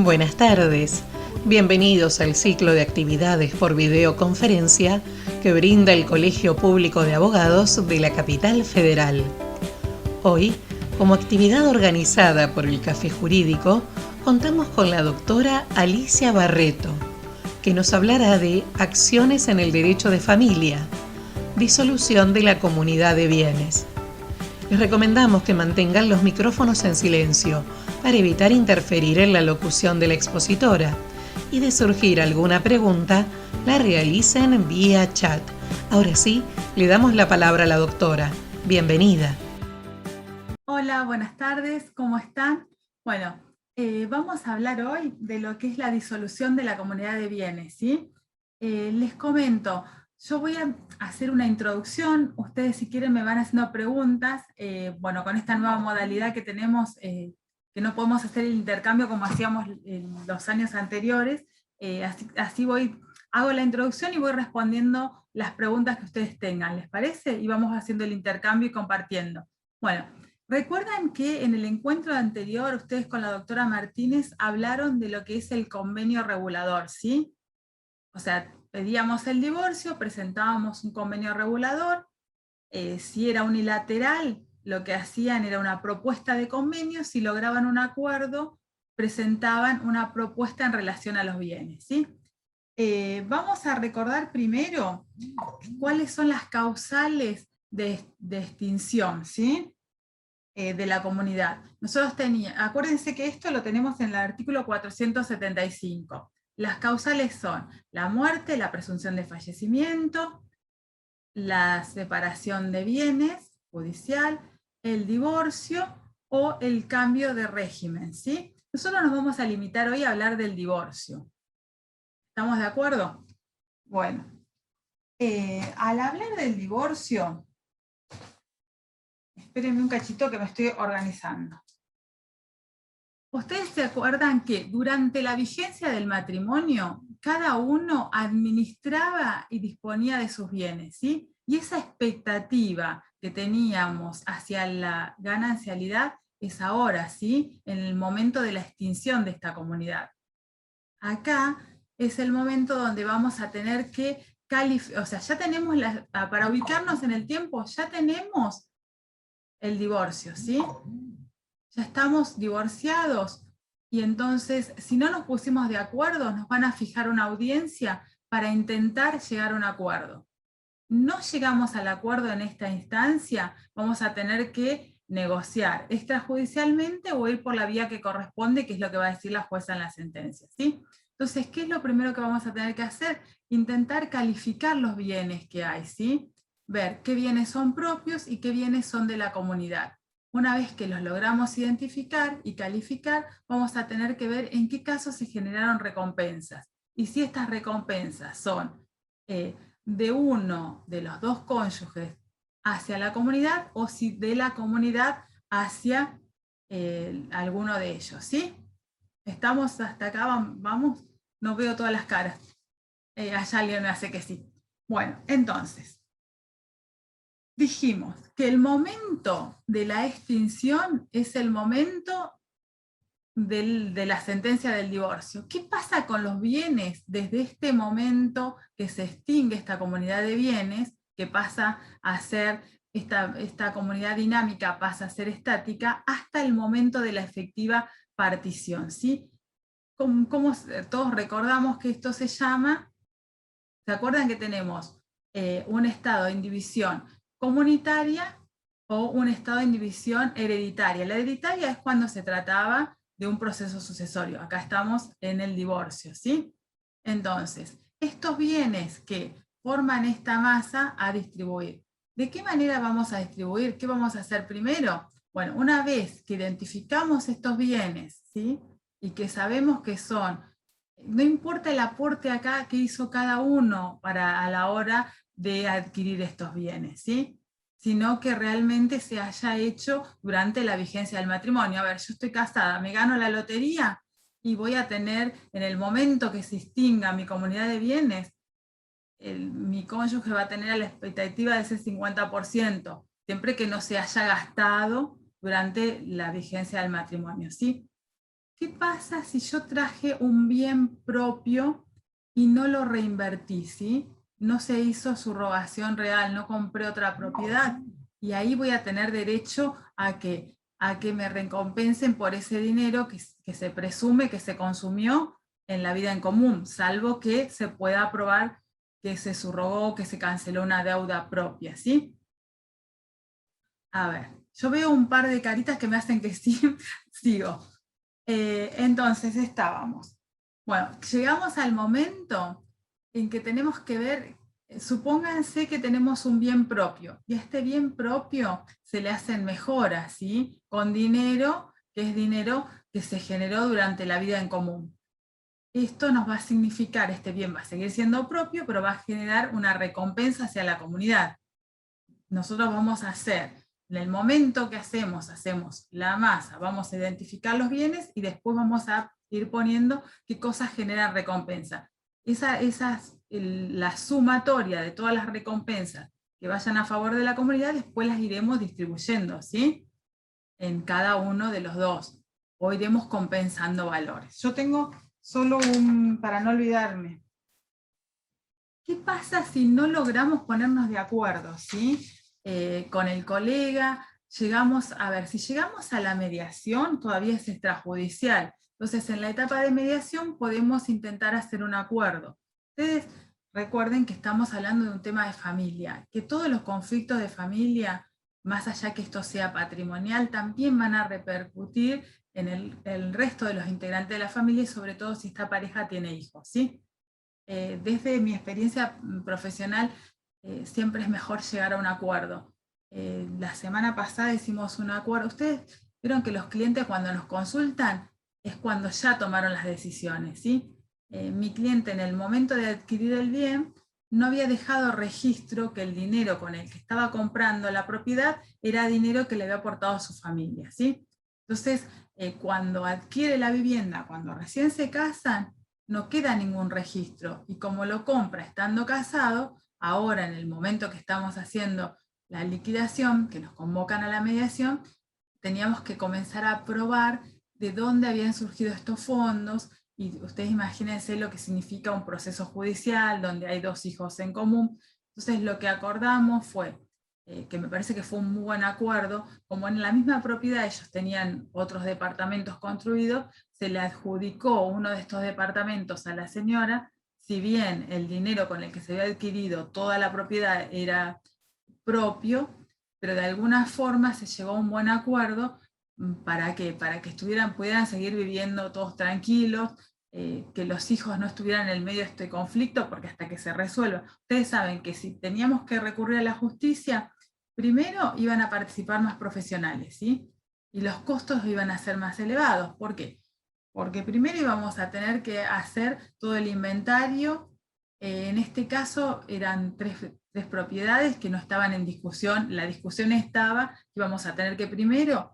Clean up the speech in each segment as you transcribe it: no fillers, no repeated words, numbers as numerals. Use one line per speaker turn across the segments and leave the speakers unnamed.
Buenas tardes. Bienvenidos al ciclo de actividades por videoconferencia que brinda el Colegio Público de Abogados de la Capital Federal. Hoy, como actividad organizada por el Café Jurídico, contamos con la doctora Alicia Barreto, que nos hablará de acciones en el derecho de familia, disolución de la comunidad de bienes. Les recomendamos que mantengan los micrófonos en silencio para evitar interferir en la locución de la expositora y de surgir alguna pregunta, la realicen vía chat. Ahora sí, le damos la palabra a la doctora. Bienvenida.
Hola, buenas tardes, ¿cómo están? Bueno, vamos a hablar hoy de lo que es la disolución de la comunidad de bienes, ¿sí? Les comento, yo voy a hacer una introducción, ustedes si quieren me van haciendo preguntas, bueno, con esta nueva modalidad que tenemos, que no podemos hacer el intercambio como hacíamos en los años anteriores, así hago la introducción y voy respondiendo las preguntas que ustedes tengan, ¿les parece? Y vamos haciendo el intercambio y compartiendo. Bueno, recuerdan que en el encuentro anterior ustedes con la doctora Martínez hablaron de lo que es el convenio regulador, ¿sí? O sea, pedíamos el divorcio, presentábamos un convenio regulador, si era unilateral, lo que hacían era una propuesta de convenio, si lograban un acuerdo, presentaban una propuesta en relación a los bienes, ¿sí? Vamos a recordar primero cuáles son las causales de extinción, ¿sí? De la comunidad. Nosotros acuérdense que esto lo tenemos en el artículo 475. Las causales son la muerte, la presunción de fallecimiento, la separación de bienes judicial, el divorcio o el cambio de régimen, ¿sí? Nosotros nos vamos a limitar hoy a hablar del divorcio. ¿Estamos de acuerdo? Bueno, al hablar del divorcio, espérenme un cachito que me estoy organizando. ¿Ustedes se acuerdan que durante la vigencia del matrimonio, cada uno administraba y disponía de sus bienes, ¿sí? Y esa expectativa que teníamos hacia la ganancialidad es ahora, ¿sí? En el momento de la extinción de esta comunidad. Acá es el momento donde vamos a tener que o sea, ya tenemos, para ubicarnos en el tiempo, ya tenemos el divorcio, ¿sí? Ya estamos divorciados y entonces si no nos pusimos de acuerdo nos van a fijar una audiencia para intentar llegar a un acuerdo. No llegamos al acuerdo en esta instancia, vamos a tener que negociar extrajudicialmente o ir por la vía que corresponde, que es lo que va a decir la jueza en la sentencia, ¿sí? Entonces, ¿qué es lo primero que vamos a tener que hacer? Intentar calificar los bienes que hay, ¿sí? Ver qué bienes son propios y qué bienes son de la comunidad. Una vez que los logramos identificar y calificar, vamos a tener que ver en qué casos se generaron recompensas. Y si estas recompensas son de uno de los dos cónyuges hacia la comunidad o si de la comunidad hacia alguno de ellos, ¿sí? ¿Estamos hasta acá? ¿Vamos? No veo todas las caras. Allá alguien me hace que sí. Bueno, entonces, dijimos que el momento de la extinción es el momento de la sentencia del divorcio. ¿Qué pasa con los bienes desde este momento que se extingue esta comunidad de bienes, que pasa a ser, esta comunidad dinámica pasa a ser estática, hasta el momento de la efectiva partición? ¿Sí? Como todos recordamos que esto se llama, ¿se acuerdan que tenemos un estado en división comunitaria o un estado en división hereditaria? La hereditaria es cuando se trataba de un proceso sucesorio. Acá estamos en el divorcio, ¿sí? Entonces, estos bienes que forman esta masa a distribuir. ¿De qué manera vamos a distribuir? ¿Qué vamos a hacer primero? Bueno, una vez que identificamos estos bienes, ¿sí? Y que sabemos que son, no importa el aporte acá que hizo cada uno a la hora de adquirir estos bienes, ¿sí? Sino que realmente se haya hecho durante la vigencia del matrimonio. A ver, yo estoy casada, me gano la lotería y voy a tener, en el momento que se extinga mi comunidad de bienes, mi cónyuge va a tener la expectativa de ese 50%, siempre que no se haya gastado durante la vigencia del matrimonio, ¿sí? ¿qué pasa si yo traje un bien propio y no lo reinvertí, ¿sí? No se hizo subrogación real, no compré otra propiedad, y ahí voy a tener derecho a que me recompensen por ese dinero que se presume que se consumió en la vida en común, salvo que se pueda probar que se subrogó, que se canceló una deuda propia, ¿sí? A ver, yo veo un par de caritas que me hacen que sí, sigo. Entonces estábamos. Bueno, llegamos al momento en que tenemos que ver, supónganse que tenemos un bien propio, y a este bien propio se le hacen mejoras, ¿sí? Con dinero, que es dinero que se generó durante la vida en común. Esto nos va a significar, este bien va a seguir siendo propio, pero va a generar una recompensa hacia la comunidad. Nosotros vamos a hacer, en el momento que hacemos la masa, vamos a identificar los bienes y después vamos a ir poniendo qué cosas generan recompensa. La sumatoria de todas las recompensas que vayan a favor de la comunidad, después las iremos distribuyendo, ¿sí? En cada uno de los dos, o iremos compensando valores. Yo tengo solo para no olvidarme. ¿Qué pasa si no logramos ponernos de acuerdo, ¿sí? Con el colega? Llegamos, a ver, si llegamos a la mediación, todavía es extrajudicial. Entonces, en la etapa de mediación podemos intentar hacer un acuerdo. Ustedes recuerden que estamos hablando de un tema de familia, que todos los conflictos de familia, más allá que esto sea patrimonial, también van a repercutir en el resto de los integrantes de la familia, y sobre todo si esta pareja tiene hijos, ¿sí? Desde mi experiencia profesional, siempre es mejor llegar a un acuerdo. La semana pasada hicimos un acuerdo. Ustedes vieron que los clientes cuando nos consultan es cuando ya tomaron las decisiones, ¿sí? Mi cliente en el momento de adquirir el bien no había dejado registro que el dinero con el que estaba comprando la propiedad era dinero que le había aportado a su familia, ¿sí? Entonces, cuando adquiere la vivienda, cuando recién se casan, no queda ningún registro, y como lo compra estando casado, ahora en el momento que estamos haciendo la liquidación, que nos convocan a la mediación, teníamos que comenzar a probar de dónde habían surgido estos fondos, y ustedes imagínense lo que significa un proceso judicial donde hay dos hijos en común. Entonces lo que acordamos fue, que me parece que fue un muy buen acuerdo, como en la misma propiedad ellos tenían otros departamentos construidos, se le adjudicó uno de estos departamentos a la señora, si bien el dinero con el que se había adquirido toda la propiedad era propio, pero de alguna forma se llegó a un buen acuerdo. ¿Para qué? Para que pudieran seguir viviendo todos tranquilos, que los hijos no estuvieran en el medio de este conflicto, porque hasta que se resuelva. Ustedes saben que si teníamos que recurrir a la justicia, primero iban a participar más profesionales, ¿sí? Y los costos iban a ser más elevados. ¿Por qué? Porque primero íbamos a tener que hacer todo el inventario. En este caso eran tres propiedades que no estaban en discusión. La discusión estaba que íbamos a tener que primero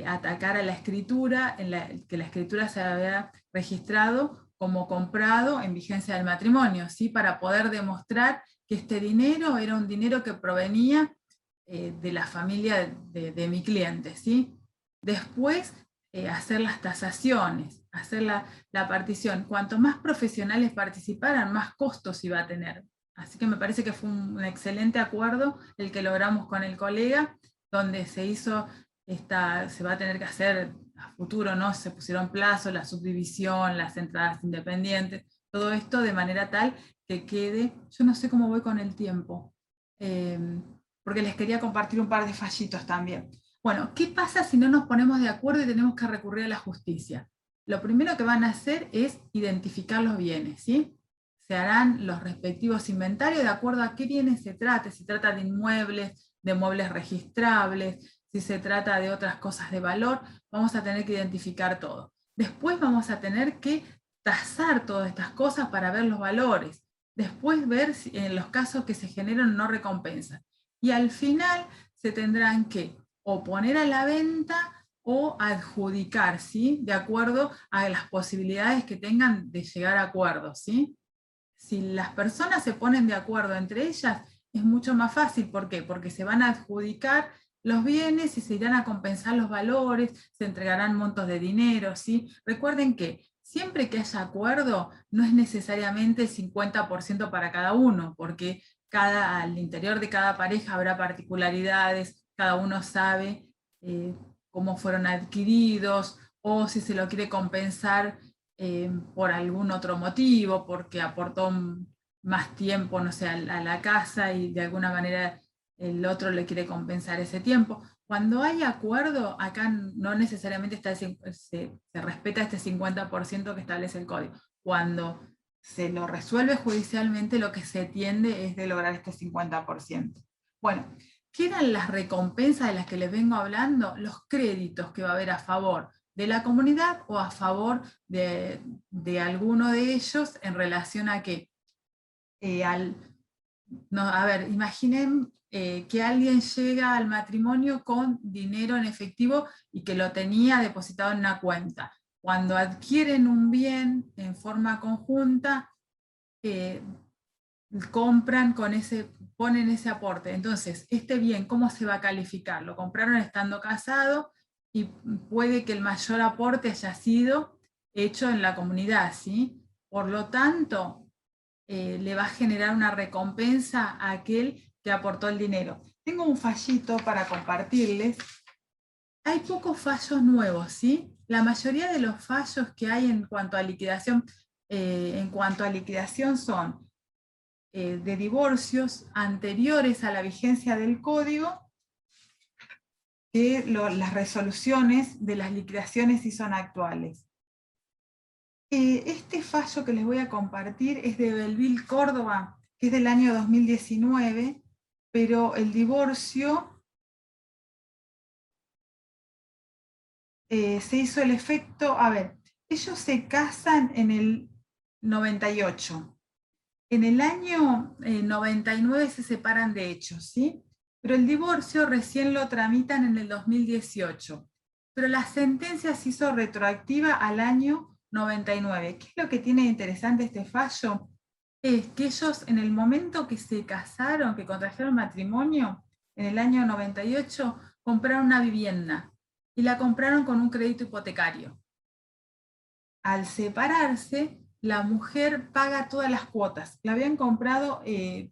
atacar a la escritura, que la escritura se había registrado como comprado en vigencia del matrimonio, ¿sí? Para poder demostrar que este dinero era un dinero que provenía de la familia de mi cliente, ¿sí? Después, hacer las tasaciones, hacer la partición. Cuanto más profesionales participaran, más costos iba a tener. Así que me parece que fue un excelente acuerdo el que logramos con el colega, donde se hizo, se va a tener que hacer a futuro, ¿no? Se pusieron plazos, la subdivisión, las entradas independientes, todo esto de manera tal que quede, yo no sé cómo voy con el tiempo, porque les quería compartir un par de fallitos también. Bueno, ¿qué pasa si no nos ponemos de acuerdo y tenemos que recurrir a la justicia? Lo primero que van a hacer es identificar los bienes, ¿sí? Se harán los respectivos inventarios de acuerdo a qué bienes se trate, si trata de inmuebles, de muebles registrables, si se trata de otras cosas de valor, vamos a tener que identificar todo. Después vamos a tener que tasar todas estas cosas para ver los valores. Después ver si en los casos que se generan no recompensas. Y al final se tendrán que o poner a la venta o adjudicar, ¿sí? De acuerdo a las posibilidades que tengan de llegar a acuerdos, ¿sí? Si las personas se ponen de acuerdo entre ellas, es mucho más fácil. ¿Por qué? Porque se van a adjudicar los bienes y se irán a compensar los valores, se entregarán montos de dinero, ¿sí? Recuerden que siempre que haya acuerdo, no es necesariamente el 50% para cada uno, porque al interior de cada pareja habrá particularidades, cada uno sabe cómo fueron adquiridos, o si se lo quiere compensar por algún otro motivo, porque aportó más tiempo, no sé, a la casa y de alguna manera el otro le quiere compensar ese tiempo. Cuando hay acuerdo, acá no necesariamente se respeta este 50% que establece el código. Cuando se lo resuelve judicialmente, lo que se tiende es de lograr este 50%. Bueno, ¿qué eran las recompensas de las que les vengo hablando? Los créditos que va a haber a favor de la comunidad o a favor de alguno de ellos en relación a que a ver, imaginen que alguien llega al matrimonio con dinero en efectivo y que lo tenía depositado en una cuenta. Cuando adquieren un bien en forma conjunta, compran ponen ese aporte. Entonces, este bien, ¿cómo se va a calificar? Lo compraron estando casado y puede que el mayor aporte haya sido hecho en la comunidad, ¿sí? Por lo tanto, le va a generar una recompensa a aquel que aportó el dinero. Tengo un fallito para compartirles. Hay pocos fallos nuevos, ¿sí? La mayoría de los fallos que hay en cuanto a liquidación, son de divorcios anteriores a la vigencia del código, que las resoluciones de las liquidaciones sí son actuales. Este fallo que les voy a compartir es de Belville, Córdoba, que es del año 2019, pero el divorcio se hizo el efecto, a ver, ellos se casan en el 98. En el año 99 se separan de hechos, ¿sí? Pero el divorcio recién lo tramitan en el 2018. Pero la sentencia se hizo retroactiva al año 99. ¿Qué es lo que tiene de interesante este fallo? Es que ellos en el momento que se casaron, que contrajeron matrimonio, en el año 98, compraron una vivienda y la compraron con un crédito hipotecario. Al separarse, la mujer paga todas las cuotas. La habían comprado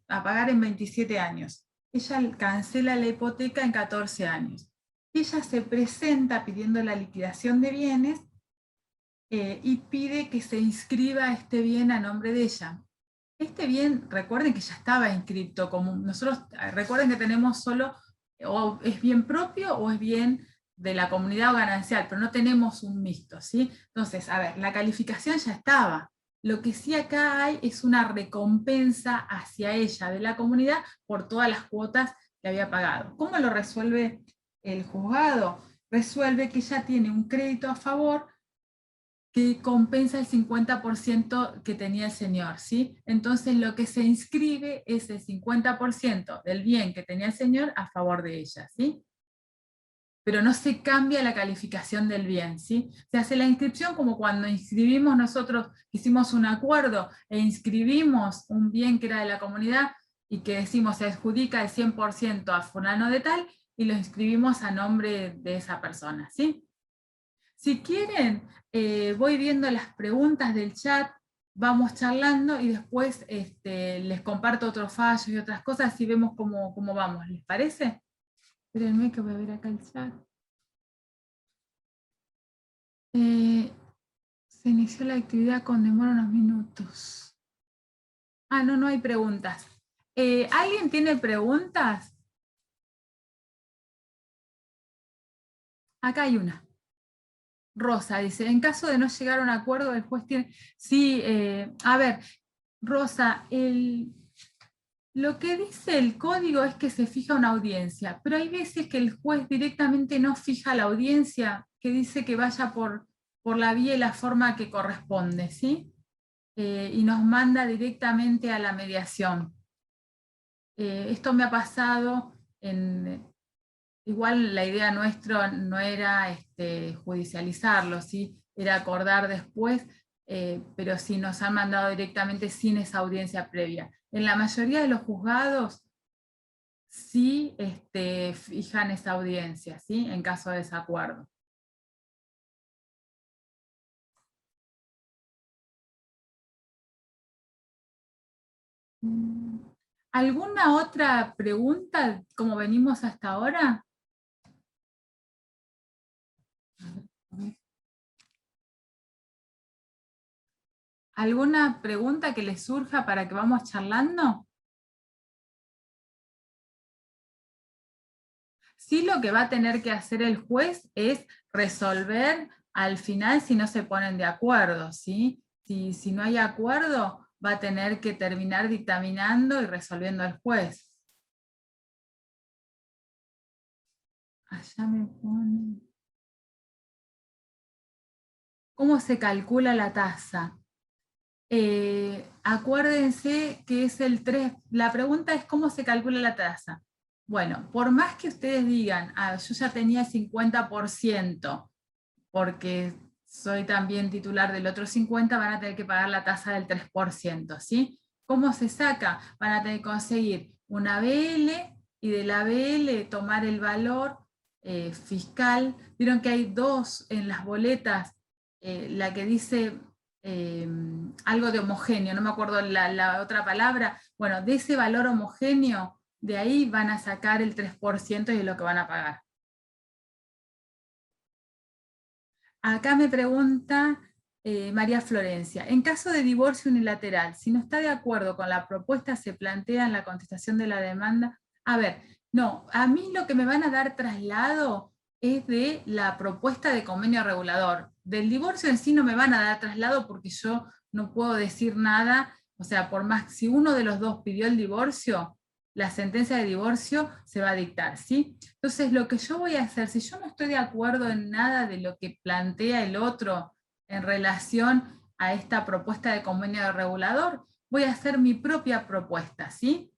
a pagar en 27 años. Ella cancela la hipoteca en 14 años. Ella se presenta pidiendo la liquidación de bienes y pide que se inscriba este bien a nombre de ella. Este bien, recuerden que ya estaba inscrito, como nosotros, recuerden que tenemos solo, o es bien propio o es bien de la comunidad o ganancial, pero no tenemos un mixto, ¿sí? Entonces, a ver, la calificación ya estaba. Lo que sí acá hay es una recompensa hacia ella de la comunidad por todas las cuotas que había pagado. ¿Cómo lo resuelve el juzgado? Resuelve que ella tiene un crédito a favor que compensa el 50% que tenía el señor, ¿sí? Entonces lo que se inscribe es el 50% del bien que tenía el señor a favor de ella, ¿sí? Pero no se cambia la calificación del bien, ¿sí? Se hace la inscripción como cuando inscribimos nosotros, hicimos un acuerdo e inscribimos un bien que era de la comunidad y que decimos se adjudica el 100% a fulano de tal y lo inscribimos a nombre de esa persona, ¿sí? Si quieren, voy viendo las preguntas del chat, vamos charlando y después les comparto otros fallos y otras cosas y vemos cómo vamos. ¿Les parece? Espérenme que voy a ver acá el chat. Se inició la actividad con demora unos minutos. Ah, no hay preguntas. ¿Alguien tiene preguntas? Acá hay una. Rosa dice, en caso de no llegar a un acuerdo, el juez tiene... Sí, a ver, Rosa, lo que dice el código es que se fija una audiencia, pero hay veces que el juez directamente no fija la audiencia, que dice que vaya por la vía y la forma que corresponde, ¿sí? Y nos manda directamente a la mediación. Esto me ha pasado igual la idea nuestra no era judicializarlo, ¿sí? Era acordar después, pero sí nos han mandado directamente sin esa audiencia previa. En la mayoría de los juzgados si fijan esa audiencia, ¿sí? En caso de desacuerdo. ¿Alguna otra pregunta, como venimos hasta ahora? ¿Alguna pregunta que les surja para que vamos charlando? Sí, lo que va a tener que hacer el juez es resolver al final si no se ponen de acuerdo, ¿sí? Si no hay acuerdo, va a tener que terminar dictaminando y resolviendo el juez. Allá me pone... ¿Cómo se calcula la tasa? Acuérdense que es el 3, la pregunta es cómo se calcula la tasa. Bueno, por más que ustedes digan, yo ya tenía 50%, porque soy también titular del otro 50%, van a tener que pagar la tasa del 3%, ¿sí? ¿Cómo se saca? Van a tener que conseguir una BL y de la BL tomar el valor fiscal. Vieron que hay dos en las boletas, la que dice algo de homogéneo, no me acuerdo la otra palabra. Bueno, de ese valor homogéneo, de ahí van a sacar el 3% y es lo que van a pagar. Acá me pregunta María Florencia, en caso de divorcio unilateral, si no está de acuerdo con la propuesta, se plantea en la contestación de la demanda. A ver, no, a mí lo que me van a dar traslado es de la propuesta de convenio regulador. Del divorcio en sí no me van a dar traslado porque yo no puedo decir nada, o sea, por más, si uno de los dos pidió el divorcio, la sentencia de divorcio se va a dictar, ¿sí? Entonces, lo que yo voy a hacer, si yo no estoy de acuerdo en nada de lo que plantea el otro en relación a esta propuesta de convenio de regulador, voy a hacer mi propia propuesta, ¿sí?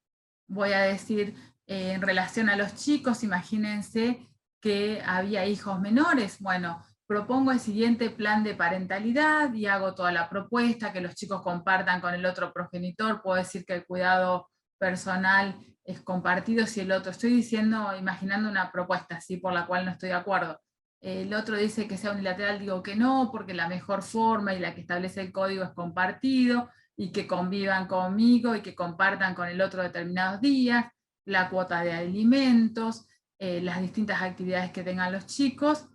Voy a decir, en relación a los chicos, imagínense que había hijos menores, bueno, propongo el siguiente plan de parentalidad y hago toda la propuesta, que los chicos compartan con el otro progenitor, puedo decir que el cuidado personal es compartido si el otro, estoy diciendo, imaginando una propuesta así por la cual no estoy de acuerdo. El otro dice que sea unilateral, digo que no, porque la mejor forma y la que establece el código es compartido, y que convivan conmigo y que compartan con el otro determinados días, la cuota de alimentos, las distintas actividades que tengan los chicos.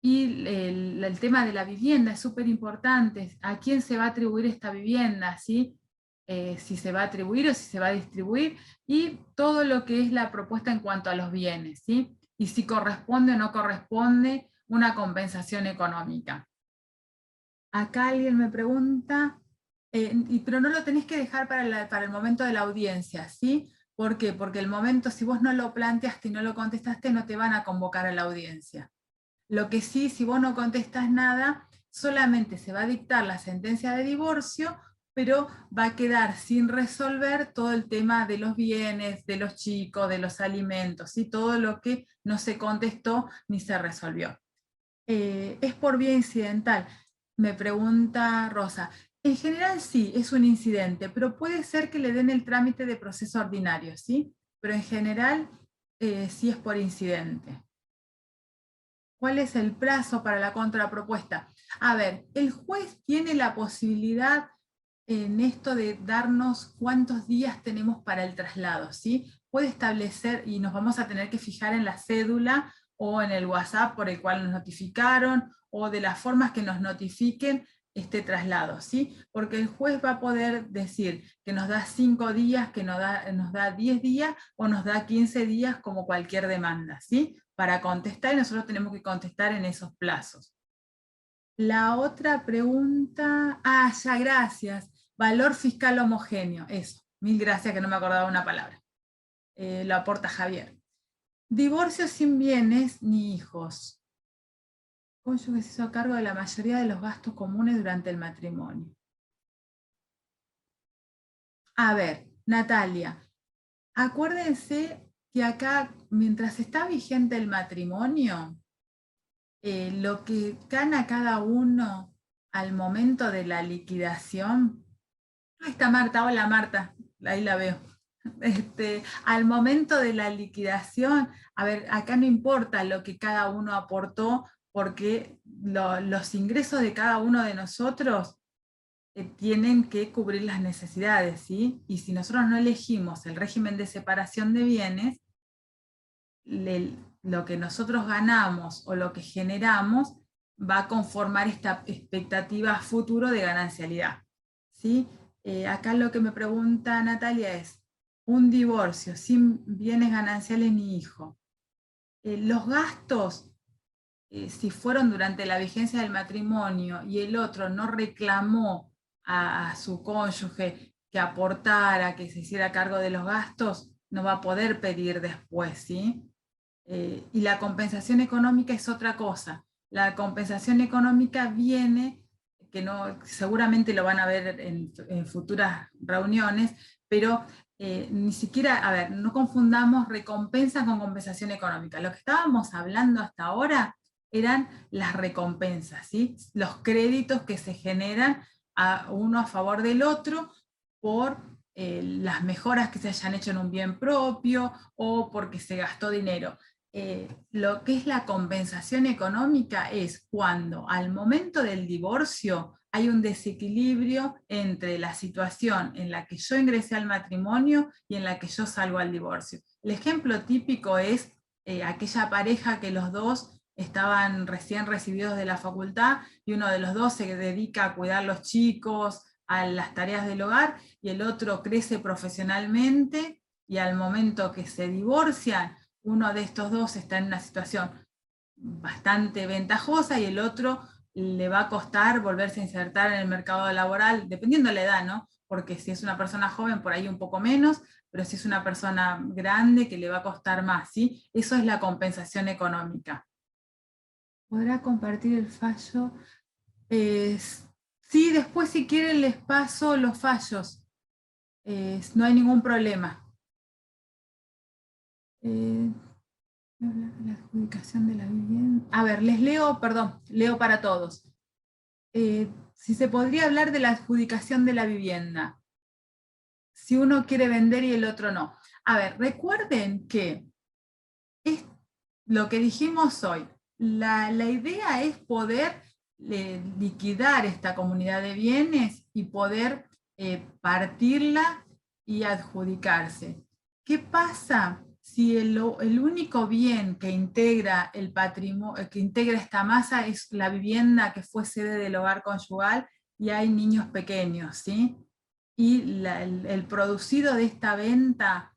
Y el tema de la vivienda es súper importante. ¿A quién se va a atribuir esta vivienda? ¿Sí? Si se va a atribuir o si se va a distribuir. Y todo lo que es la propuesta en cuanto a los bienes. ¿Sí? Y si corresponde o no corresponde una compensación económica. Acá alguien me pregunta, pero no lo tenés que dejar para el momento de la audiencia, ¿sí? ¿Por qué? Porque el momento, si vos no lo planteaste y no lo contestaste, no te van a convocar a la audiencia. Lo que sí, si vos no contestás nada, solamente se va a dictar la sentencia de divorcio, pero va a quedar sin resolver todo el tema de los bienes, de los chicos, de los alimentos, y todo lo que no se contestó ni se resolvió. Es por vía incidental, me pregunta Rosa. En general sí, es un incidente, pero puede ser que le den el trámite de proceso ordinario, ¿sí? Pero en general sí es por incidente. ¿Cuál es el plazo para la contrapropuesta? A ver, el juez tiene la posibilidad en esto de darnos cuántos días tenemos para el traslado, ¿sí? Puede establecer, y nos vamos a tener que fijar en la cédula o en el WhatsApp por el cual nos notificaron, o de las formas que nos notifiquen este traslado, ¿sí? Porque el juez va a poder decir que nos da 5 días, que nos da 10 días, o nos da 15 días como cualquier demanda, ¿sí? Para contestar, y nosotros tenemos que contestar en esos plazos. La otra pregunta, ya, gracias. Valor fiscal homogéneo, eso. Mil gracias que no me acordaba una palabra. Lo aporta Javier. Divorcio sin bienes ni hijos. Cónyuge se hizo a cargo de la mayoría de los gastos comunes durante el matrimonio. A ver, Natalia, acuérdense que acá, mientras está vigente el matrimonio, lo que gana cada uno al momento de la liquidación. Ahí está Marta, hola Marta, ahí la veo. Al momento de la liquidación, a ver, acá no importa lo que cada uno aportó, porque los ingresos de cada uno de nosotros tienen que cubrir las necesidades, ¿sí? Y si nosotros no elegimos el régimen de separación de bienes, lo que nosotros ganamos o lo que generamos va a conformar esta expectativa a futuro de ganancialidad, ¿sí? Acá lo que me pregunta Natalia es, un divorcio sin bienes gananciales ni hijo. Los gastos, si fueron durante la vigencia del matrimonio y el otro no reclamó a su cónyuge que aportara, que se hiciera cargo de los gastos, no va a poder pedir después, ¿sí? Y la compensación económica es otra cosa. La compensación económica viene, que no, seguramente lo van a ver en futuras reuniones, pero ni siquiera, a ver, no confundamos recompensa con compensación económica. Lo que estábamos hablando hasta ahora eran las recompensas, ¿sí? Los créditos que se generan a uno a favor del otro por las mejoras que se hayan hecho en un bien propio o porque se gastó dinero. Lo que es la compensación económica es cuando al momento del divorcio hay un desequilibrio entre la situación en la que yo ingresé al matrimonio y en la que yo salgo al divorcio. El ejemplo típico es aquella pareja que los dos estaban recién recibidos de la facultad y uno de los dos se dedica a cuidar a los chicos, a las tareas del hogar, y el otro crece profesionalmente, y al momento que se divorcian, uno de estos dos está en una situación bastante ventajosa y el otro le va a costar volverse a insertar en el mercado laboral, dependiendo de la edad, ¿no? Porque si es una persona joven, por ahí un poco menos, pero si es una persona grande, que le va a costar más, ¿sí? Eso es la compensación económica. ¿Podrá compartir el fallo? Sí, después si quieren les paso los fallos. No hay ningún problema. La adjudicación de la vivienda. A ver, les leo, perdón, leo para todos. Si se podría hablar de la adjudicación de la vivienda. Si uno quiere vender y el otro no. A ver, recuerden que es lo que dijimos hoy. La idea es poder liquidar esta comunidad de bienes y poder partirla y adjudicarse. ¿Qué pasa si el único bien que integra el patrimonio, que integra esta masa es la vivienda que fue sede del hogar conyugal y hay niños pequeños, ¿sí? Y el producido de esta venta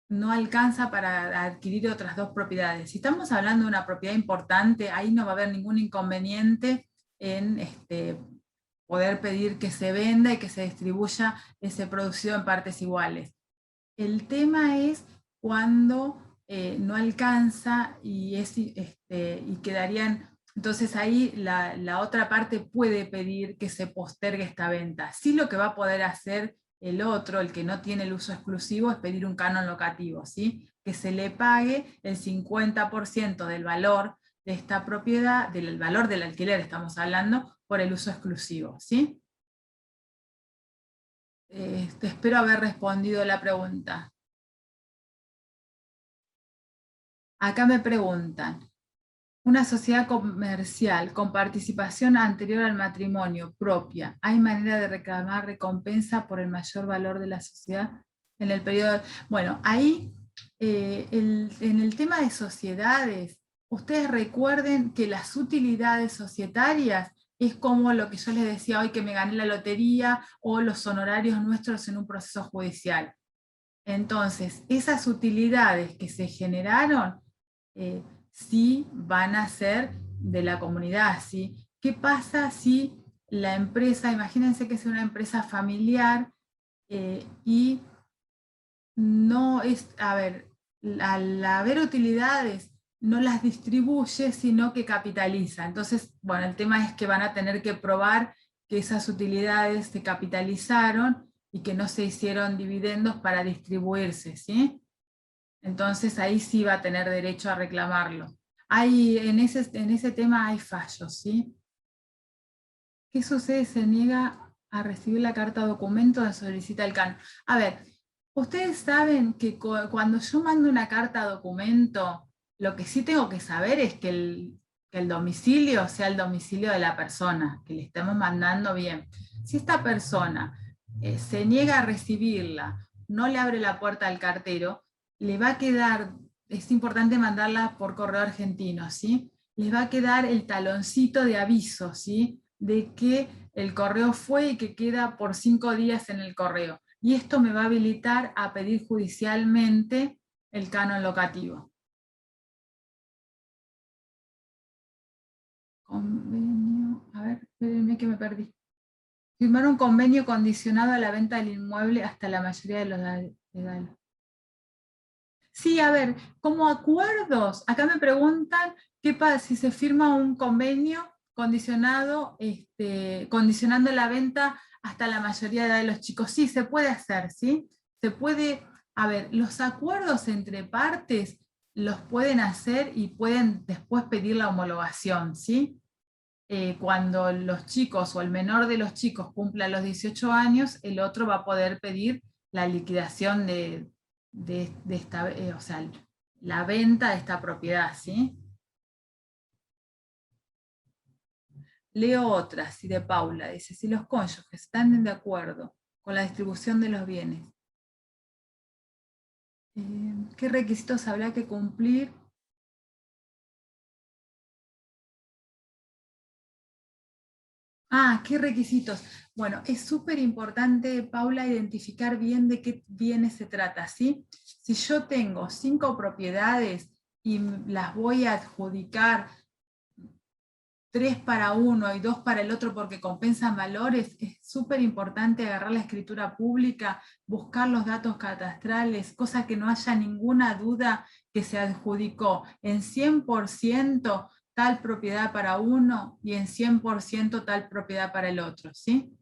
no alcanza para adquirir otras dos propiedades? Si estamos hablando de una propiedad importante, ahí no va a haber ningún inconveniente en poder pedir que se venda y que se distribuya ese producido en partes iguales. El tema es cuando no alcanza y quedarían, entonces ahí la otra parte puede pedir que se postergue esta venta. Sí, lo que va a poder hacer el otro, el que no tiene el uso exclusivo, es pedir un canon locativo, ¿sí? Que se le pague el 50% del valor de esta propiedad, del valor del alquiler estamos hablando, por el uso exclusivo, ¿sí? Espero haber respondido la pregunta. Acá me preguntan, una sociedad comercial con participación anterior al matrimonio propia, ¿hay manera de reclamar recompensa por el mayor valor de la sociedad en el periodo? Bueno, ahí en el tema de sociedades, ustedes recuerden que las utilidades societarias es como lo que yo les decía hoy, que me gané la lotería o los honorarios nuestros en un proceso judicial. Entonces, esas utilidades que se generaron, sí van a ser de la comunidad, ¿sí? ¿Qué pasa si la empresa, imagínense que es una empresa familiar y no es, a ver, al haber utilidades, no las distribuye, sino que capitaliza? Entonces, bueno, el tema es que van a tener que probar que esas utilidades se capitalizaron y que no se hicieron dividendos para distribuirse, ¿sí? Entonces ahí sí va a tener derecho a reclamarlo. En ese tema hay fallos, ¿sí? ¿Qué sucede si se niega a recibir la carta documento donde solicita el canon? A ver, Ustedes saben que cuando yo mando una carta documento, lo que sí tengo que saber es que el domicilio sea el domicilio de la persona, que le estemos mandando bien. Si esta persona se niega a recibirla, no le abre la puerta al cartero, le va a quedar, es importante mandarla por correo argentino, ¿sí? Les va a quedar el taloncito de aviso, ¿sí? De que el correo fue y que queda por 5 días en el correo. Y esto me va a habilitar a pedir judicialmente el canon locativo. Convenio, a ver, espérenme que me perdí. Firmar un convenio condicionado a la venta del inmueble hasta la mayoría de los legales. Sí, a ver, como acuerdos, acá me preguntan qué pasa si se firma un convenio condicionado, condicionando la venta hasta la mayoría de edad de los chicos. Sí, se puede hacer, ¿sí? Se puede, a ver, los acuerdos entre partes los pueden hacer y pueden después pedir la homologación, ¿sí? Cuando los chicos o el menor de los chicos cumpla los 18 años, el otro va a poder pedir la liquidación de esta, o sea, la venta de esta propiedad, ¿sí? Leo otra, sí, de Paula, dice, si los cónyuges están de acuerdo con la distribución de los bienes, ¿qué requisitos habrá que cumplir? Ah, ¿qué requisitos? Bueno, es súper importante, Paula, identificar bien de qué bienes se trata, ¿sí? Si yo tengo 5 propiedades y las voy a adjudicar 3 para uno y 2 para el otro porque compensan valores, es súper importante agarrar la escritura pública, buscar los datos catastrales, cosa que no haya ninguna duda que se adjudicó en 100% tal propiedad para uno y en 100% tal propiedad para el otro, ¿sí?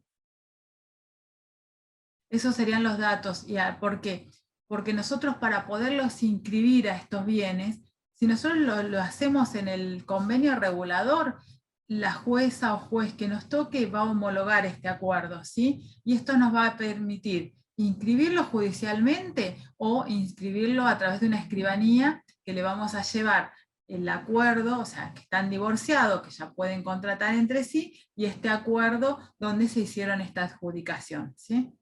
Esos serían los datos. ¿Por qué? Porque nosotros para poderlos inscribir a estos bienes, si nosotros lo hacemos en el convenio regulador, la jueza o juez que nos toque va a homologar este acuerdo, ¿sí? Y esto nos va a permitir inscribirlo judicialmente o inscribirlo a través de una escribanía que le vamos a llevar el acuerdo, o sea, que están divorciados, que ya pueden contratar entre sí, y este acuerdo donde se hicieron esta adjudicación, ¿sí?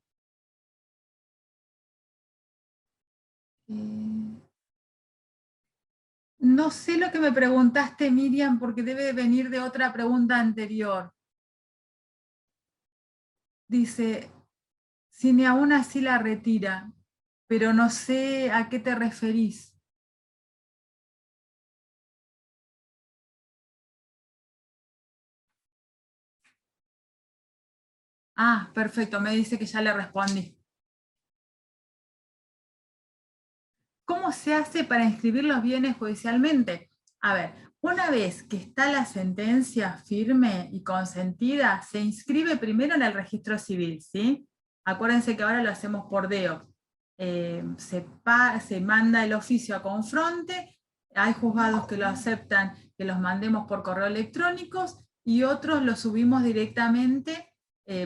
No sé lo que me preguntaste, Miriam, porque debe venir de otra pregunta anterior. Dice, si ni aún así la retira, pero no sé a qué te referís. Ah, perfecto, me dice que ya le respondí. ¿Cómo se hace para inscribir los bienes judicialmente? A ver, una vez que está la sentencia firme y consentida, se inscribe primero en el registro civil, ¿sí? Acuérdense que ahora lo hacemos por DEO. Se manda el oficio a confronte, hay juzgados que lo aceptan, que los mandemos por correo electrónico, y otros los subimos directamente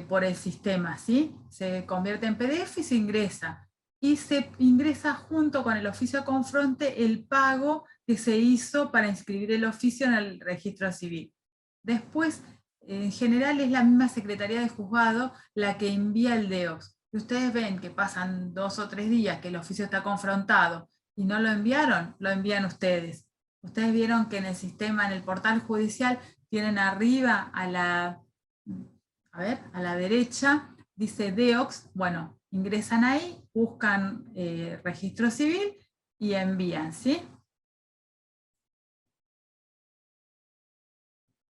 por el sistema, ¿sí? Se convierte en PDF y se ingresa. Y se ingresa junto con el oficio a confronte el pago que se hizo para inscribir el oficio en el registro civil. Después, en general es la misma Secretaría de Juzgado la que envía el DEOX. Si ustedes ven que pasan 2 o 3 días que el oficio está confrontado y no lo enviaron, lo envían ustedes. Ustedes vieron que en el sistema, en el portal judicial, tienen arriba a la derecha, dice DEOX, bueno, ingresan ahí, buscan registro civil y envían, ¿sí?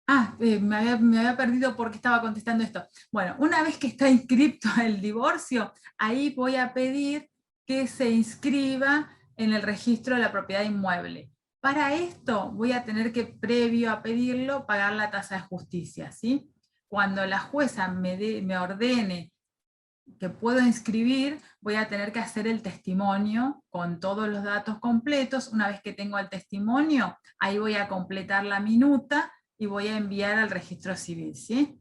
Ah, me había perdido porque estaba contestando esto. Bueno, una vez que está inscrito el divorcio, ahí voy a pedir que se inscriba en el registro de la propiedad inmueble. Para esto voy a tener que, previo a pedirlo, pagar la tasa de justicia, ¿sí? Cuando la jueza me ordene que puedo inscribir, voy a tener que hacer el testimonio con todos los datos completos. Una vez que tengo el testimonio, ahí voy a completar la minuta y voy a enviar al registro civil, ¿sí?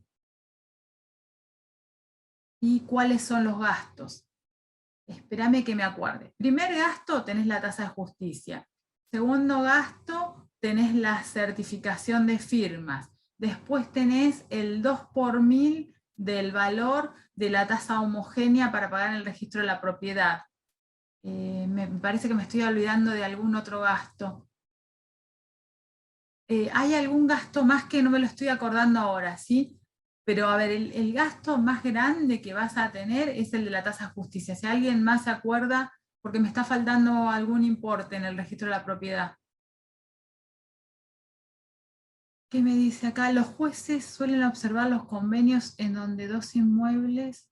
¿Y cuáles son los gastos? Espérame que me acuerde. Primer gasto, tenés la tasa de justicia. Segundo gasto, tenés la certificación de firmas. Después tenés el 2 por 1000 del valor de la tasa homogénea para pagar en el registro de la propiedad. Me parece que me estoy olvidando de algún otro gasto. Hay algún gasto más que no me lo estoy acordando ahora, ¿sí? Pero a ver, el gasto más grande que vas a tener es el de la tasa de justicia. Si alguien más se acuerda, porque me está faltando algún importe en el registro de la propiedad. ¿Qué me dice acá? Los jueces suelen observar los convenios en donde dos inmuebles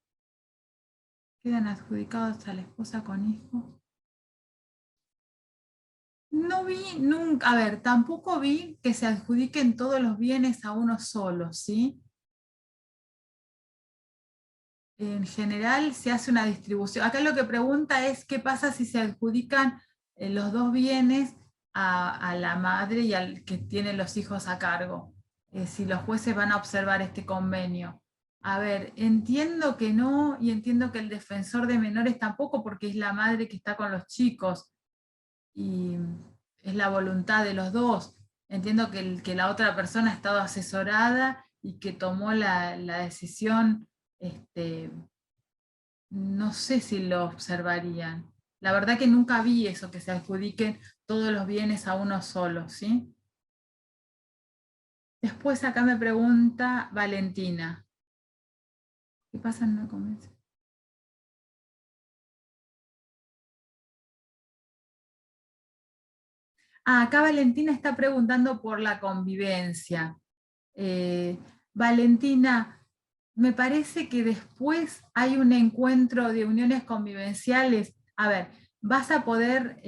quedan adjudicados a la esposa con hijos. No vi nunca, a ver, tampoco vi que se adjudiquen todos los bienes a uno solo, ¿sí? En general se hace una distribución. Acá lo que pregunta es qué pasa si se adjudican los dos bienes a la madre y al que tiene los hijos a cargo. Si los jueces van a observar este convenio. A ver, entiendo que no, y entiendo que el defensor de menores tampoco, porque es la madre que está con los chicos, y es la voluntad de los dos. Entiendo que la otra persona ha estado asesorada y que tomó la decisión, no sé si lo observarían. La verdad que nunca vi eso, que se adjudiquen todos los bienes a uno solo, ¿sí? Después acá me pregunta Valentina. ¿Qué pasa en una convención? Acá Valentina está preguntando por la convivencia. Valentina, me parece que después hay un encuentro de uniones convivenciales. A ver, vas a poder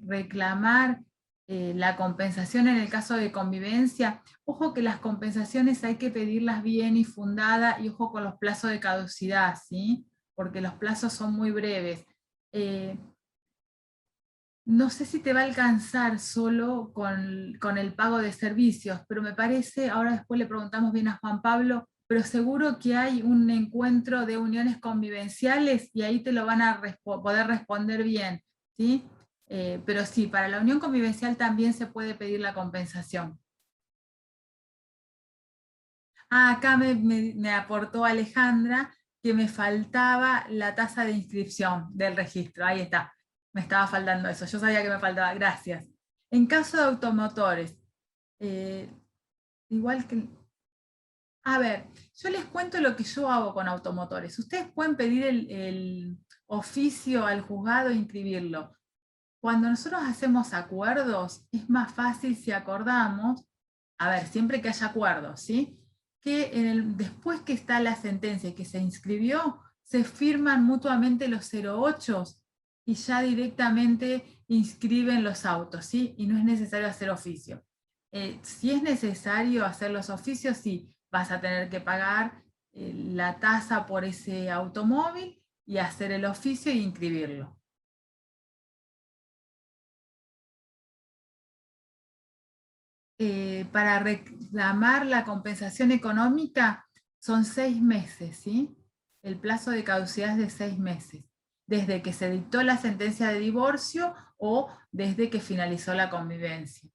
reclamar la compensación en el caso de convivencia. Ojo que las compensaciones hay que pedirlas bien y fundadas, y ojo con los plazos de caducidad, ¿sí? Porque los plazos son muy breves. No sé si te va a alcanzar solo con el pago de servicios, pero me parece, ahora después le preguntamos bien a Juan Pablo, pero seguro que hay un encuentro de uniones convivenciales y ahí te lo van a poder responder bien, ¿sí? Pero sí, para la unión convivencial también se puede pedir la compensación. Acá me aportó Alejandra que me faltaba la tasa de inscripción del registro. Ahí está, me estaba faltando eso. Yo sabía que me faltaba, gracias. En caso de automotores, eh, igual que... A ver, yo les cuento lo que yo hago con automotores. Ustedes pueden pedir el oficio al juzgado e inscribirlo. Cuando nosotros hacemos acuerdos, es más fácil si acordamos, a ver, siempre que haya acuerdos, ¿sí? Que después que está la sentencia y que se inscribió, se firman mutuamente los 08 y ya directamente inscriben los autos, ¿sí? Y no es necesario hacer oficio. Si es necesario hacer los oficios, sí, vas a tener que pagar la tasa por ese automóvil y hacer el oficio e inscribirlo. Para reclamar la compensación económica son 6 meses, ¿sí? El plazo de caducidad es de 6 meses, desde que se dictó la sentencia de divorcio o desde que finalizó la convivencia.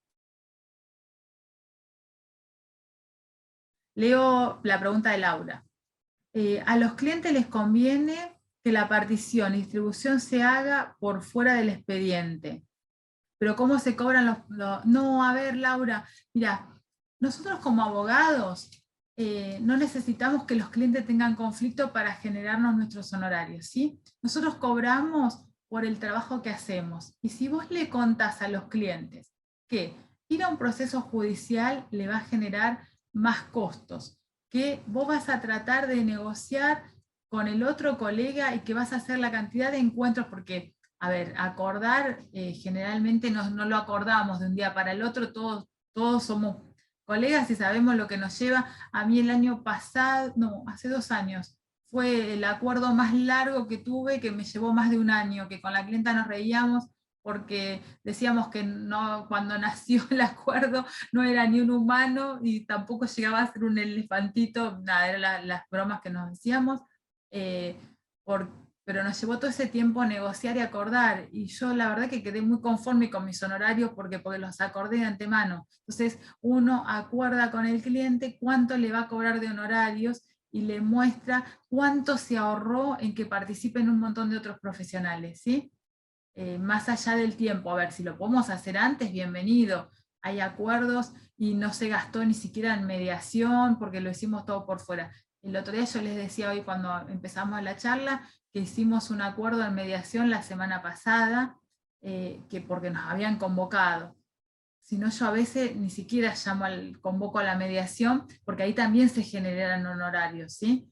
Leo la pregunta de Laura. A los clientes les conviene que la partición y distribución se haga por fuera del expediente. Pero ¿cómo se cobran No, a ver, Laura, mira, nosotros como abogados no necesitamos que los clientes tengan conflicto para generarnos nuestros honorarios, ¿sí? Nosotros cobramos por el trabajo que hacemos. Y si vos le contás a los clientes que ir a un proceso judicial le va a generar más costos, que vos vas a tratar de negociar con el otro colega y que vas a hacer la cantidad de encuentros, porque a ver, acordar, generalmente no lo acordamos de un día para el otro, todos somos colegas y sabemos lo que nos lleva. A mí el año pasado, no, hace 2 años, fue el acuerdo más largo que tuve, que me llevó más de un año, que con la clienta nos reíamos porque decíamos que no, cuando nació el acuerdo no era ni un humano y tampoco llegaba a ser un elefantito, nada, eran las bromas que nos decíamos, por pero nos llevó todo ese tiempo negociar y acordar, y yo la verdad que quedé muy conforme con mis honorarios porque los acordé de antemano. Entonces uno acuerda con el cliente cuánto le va a cobrar de honorarios y le muestra cuánto se ahorró en que participen un montón de otros profesionales, ¿sí? Más allá del tiempo, a ver, si lo podemos hacer antes, bienvenido. Hay acuerdos y no se gastó ni siquiera en mediación porque lo hicimos todo por fuera. El otro día yo les decía hoy cuando empezamos la charla que hicimos un acuerdo en mediación la semana pasada, que porque nos habían convocado. Si no, yo a veces ni siquiera convoco a la mediación, porque ahí también se generan honorarios, ¿sí?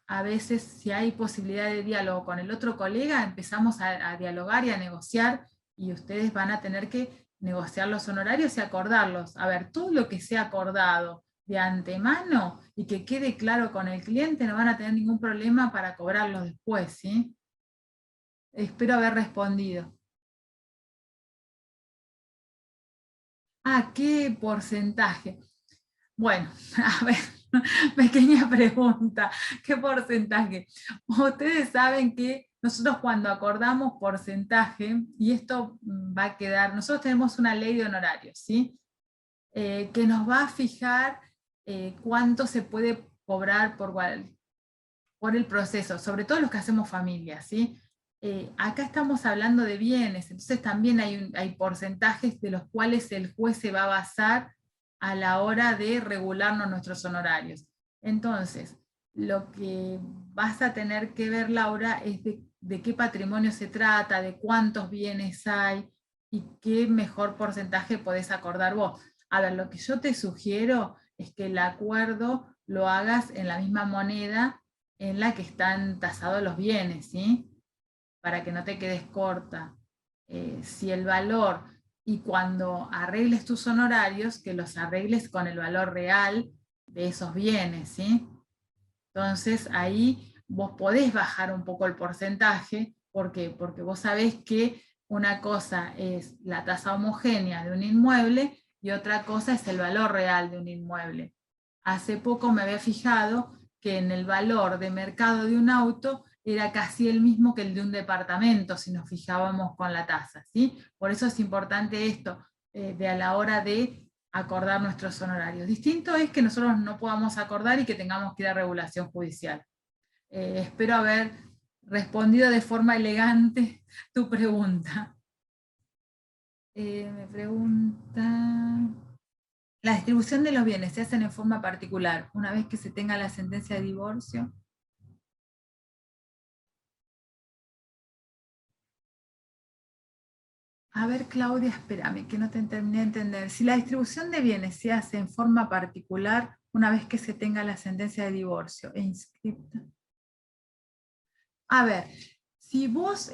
A veces, si hay posibilidad de diálogo con el otro colega, empezamos a dialogar y a negociar, y ustedes van a tener que negociar los honorarios y acordarlos. A ver, todo lo que sea acordado de antemano y que quede claro con el cliente, no van a tener ningún problema para cobrarlo después, ¿sí? Espero haber respondido. ¿Qué porcentaje? Bueno, a ver, pequeña pregunta, ¿qué porcentaje? Ustedes saben que nosotros cuando acordamos porcentaje, y esto va a quedar, nosotros tenemos una ley de honorarios, ¿sí? Que nos va a fijar cuánto se puede cobrar por el proceso, sobre todo los que hacemos familias, ¿sí? Acá estamos hablando de bienes, entonces también hay porcentajes de los cuales el juez se va a basar a la hora de regularnos nuestros honorarios. Entonces, lo que vas a tener que ver, Laura, es de qué patrimonio se trata, de cuántos bienes hay y qué mejor porcentaje podés acordar vos. A ver, lo que yo te sugiero es que el acuerdo lo hagas en la misma moneda en la que están tasados los bienes, ¿sí? Para que no te quedes corta. Si el valor, y cuando arregles tus honorarios, que los arregles con el valor real de esos bienes, ¿sí? Entonces ahí vos podés bajar un poco el porcentaje, ¿por qué? Porque vos sabés que una cosa es la tasa homogénea de un inmueble y otra cosa es el valor real de un inmueble. Hace poco me había fijado que en el valor de mercado de un auto era casi el mismo que el de un departamento, si nos fijábamos con la tasa, ¿sí? Por eso es importante esto, de a la hora de acordar nuestros honorarios. Distinto es que nosotros no podamos acordar y que tengamos que ir a regulación judicial. Espero haber respondido de forma elegante tu pregunta. Me pregunta... La distribución de los bienes se hacen en forma particular, una vez que se tenga la sentencia de divorcio. A ver, Claudia, espérame, que no te terminé de entender. Si la distribución de bienes se hace en forma particular, una vez que se tenga la sentencia de divorcio e inscripta. A ver, si vos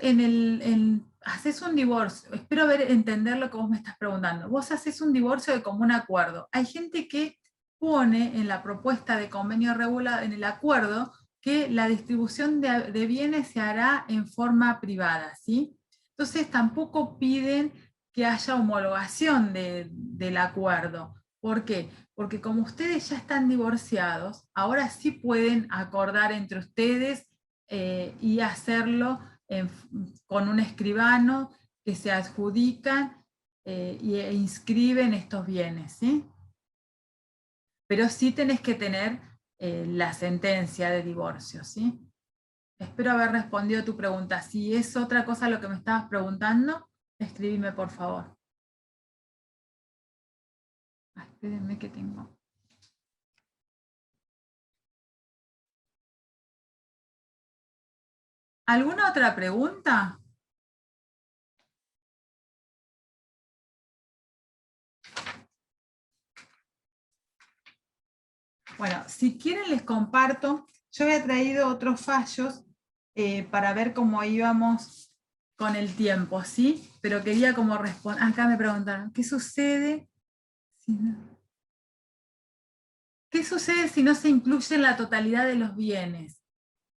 haces un divorcio, espero entender lo que vos me estás preguntando, vos haces un divorcio de común acuerdo. Hay gente que pone en la propuesta de convenio regulado, en el acuerdo, que la distribución de bienes se hará en forma privada, ¿sí? Entonces tampoco piden que haya homologación del acuerdo. ¿Por qué? Porque como ustedes ya están divorciados, ahora sí pueden acordar entre ustedes y hacerlo con un escribano que se adjudican e inscriben estos bienes, ¿sí? Pero sí tenés que tener la sentencia de divorcio, ¿sí? Espero haber respondido a tu pregunta. Si es otra cosa lo que me estabas preguntando, escribime por favor. Espérenme que tengo. ¿Alguna otra pregunta? Bueno, si quieren les comparto. Yo había traído otros fallos para ver cómo íbamos con el tiempo, ¿sí? Pero quería como responder. Acá me preguntaron, ¿qué sucede si no? ¿Qué sucede si no se incluye la totalidad de los bienes?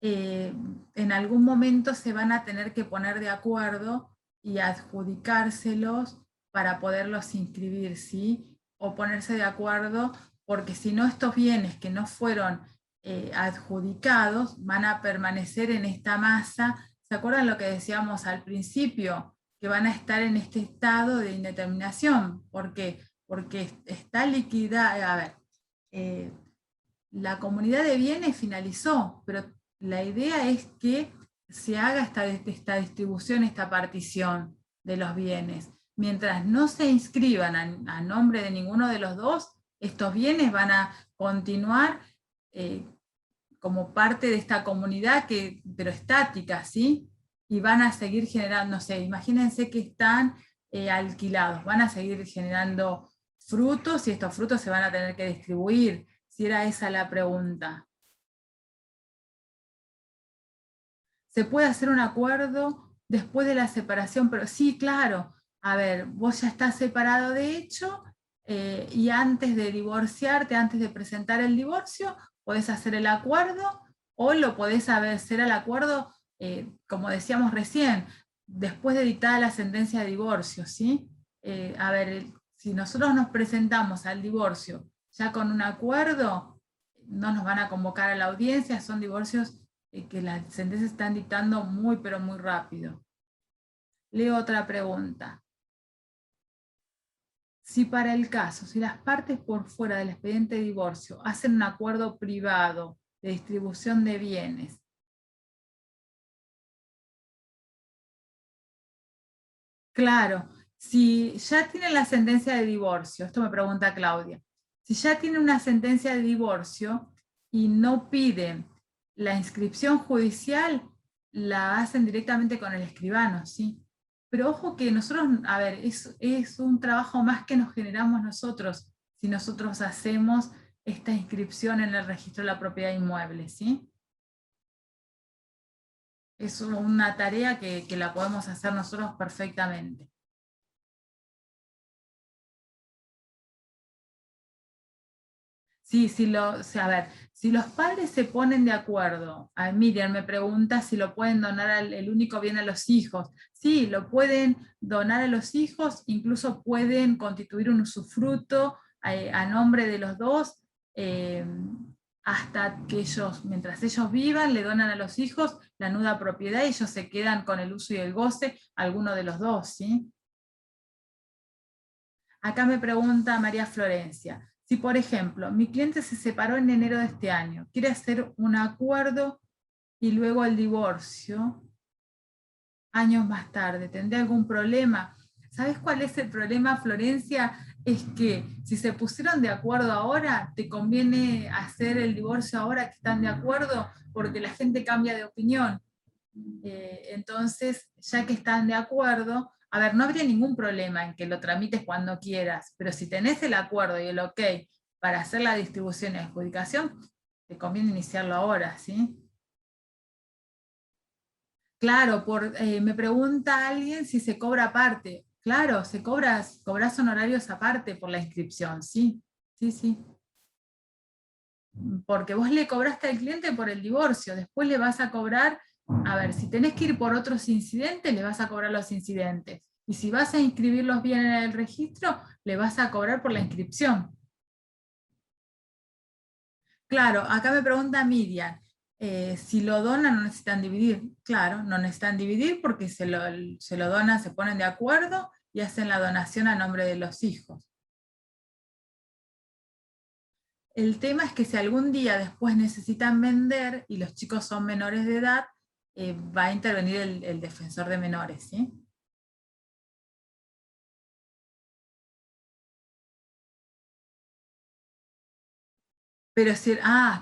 En algún momento se van a tener que poner de acuerdo y adjudicárselos para poderlos inscribir, ¿sí? O ponerse de acuerdo, porque si no estos bienes que no fueron adjudicados van a permanecer en esta masa. ¿Se acuerdan lo que decíamos al principio? Que van a estar en este estado de indeterminación. ¿Por qué? Porque está liquidada. A ver, la comunidad de bienes finalizó, pero la idea es que se haga esta distribución, esta partición de los bienes. Mientras no se inscriban a nombre de ninguno de los dos, estos bienes van a continuar como parte de esta comunidad, pero estática, ¿sí? Y van a seguir generando, no sé, imagínense que están alquilados, van a seguir generando frutos y estos frutos se van a tener que distribuir, si era esa la pregunta. ¿Se puede hacer un acuerdo después de la separación? Pero sí, claro, a ver, vos ya estás separado de hecho, y antes de divorciarte, antes de presentar el divorcio, podés hacer el acuerdo, o lo podés hacer el acuerdo, como decíamos recién, después de dictada la sentencia de divorcio, ¿sí? A ver, si nosotros nos presentamos al divorcio ya con un acuerdo, no nos van a convocar a la audiencia, son divorcios que las sentencias están dictando muy, pero muy rápido. Leo otra pregunta. Si para el caso, si las partes por fuera del expediente de divorcio hacen un acuerdo privado de distribución de bienes, claro, si ya tienen la sentencia de divorcio, esto me pregunta Claudia, si ya tienen una sentencia de divorcio y no piden la inscripción judicial, la hacen directamente con el escribano, ¿sí? Pero ojo que nosotros, a ver, es un trabajo más que nos generamos nosotros si nosotros hacemos esta inscripción en el registro de la propiedad inmueble, ¿sí? Es una tarea que la podemos hacer nosotros perfectamente. Sí, a ver, si los padres se ponen de acuerdo, Miriam me pregunta si lo pueden donar el único bien a los hijos. Sí, lo pueden donar a los hijos, incluso pueden constituir un usufructo a nombre de los dos, eh, hasta que ellos, mientras ellos vivan, le donan a los hijos la nuda propiedad y ellos se quedan con el uso y el goce, alguno de los dos, ¿sí? Acá me pregunta María Florencia, si por ejemplo mi cliente se separó en enero de este año, quiere hacer un acuerdo y luego el divorcio, años más tarde, ¿tendría algún problema? ¿Sabes cuál es el problema, Florencia? Es que si se pusieron de acuerdo ahora, te conviene hacer el divorcio ahora que están de acuerdo, porque la gente cambia de opinión. Entonces, ya que están de acuerdo, a ver, no habría ningún problema en que lo tramites cuando quieras, pero si tenés el acuerdo y el ok para hacer la distribución y adjudicación, te conviene iniciarlo ahora, ¿sí? Claro, me pregunta alguien si se cobra aparte. Claro, cobras honorarios aparte por la inscripción, sí, sí, sí. Porque vos le cobraste al cliente por el divorcio, después le vas a cobrar, a ver, si tenés que ir por otros incidentes, le vas a cobrar los incidentes. Y si vas a inscribirlos bien en el registro, le vas a cobrar por la inscripción. Claro, acá me pregunta Miriam, si lo donan no necesitan dividir. Claro, no necesitan dividir porque se lo donan, se ponen de acuerdo y hacen la donación a nombre de los hijos. El tema es que si algún día después necesitan vender y los chicos son menores de edad, va a intervenir el defensor de menores, ¿sí? Pero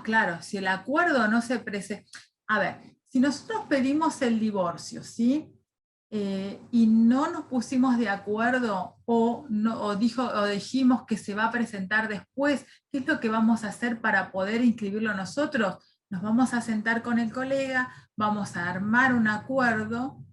claro, si el acuerdo no se presenta. A ver, si nosotros pedimos el divorcio, ¿sí? Y no nos pusimos de acuerdo o dijimos que se va a presentar después, ¿qué es lo que vamos a hacer para poder inscribirlo nosotros? Nos vamos a sentar con el colega, vamos a armar un acuerdo,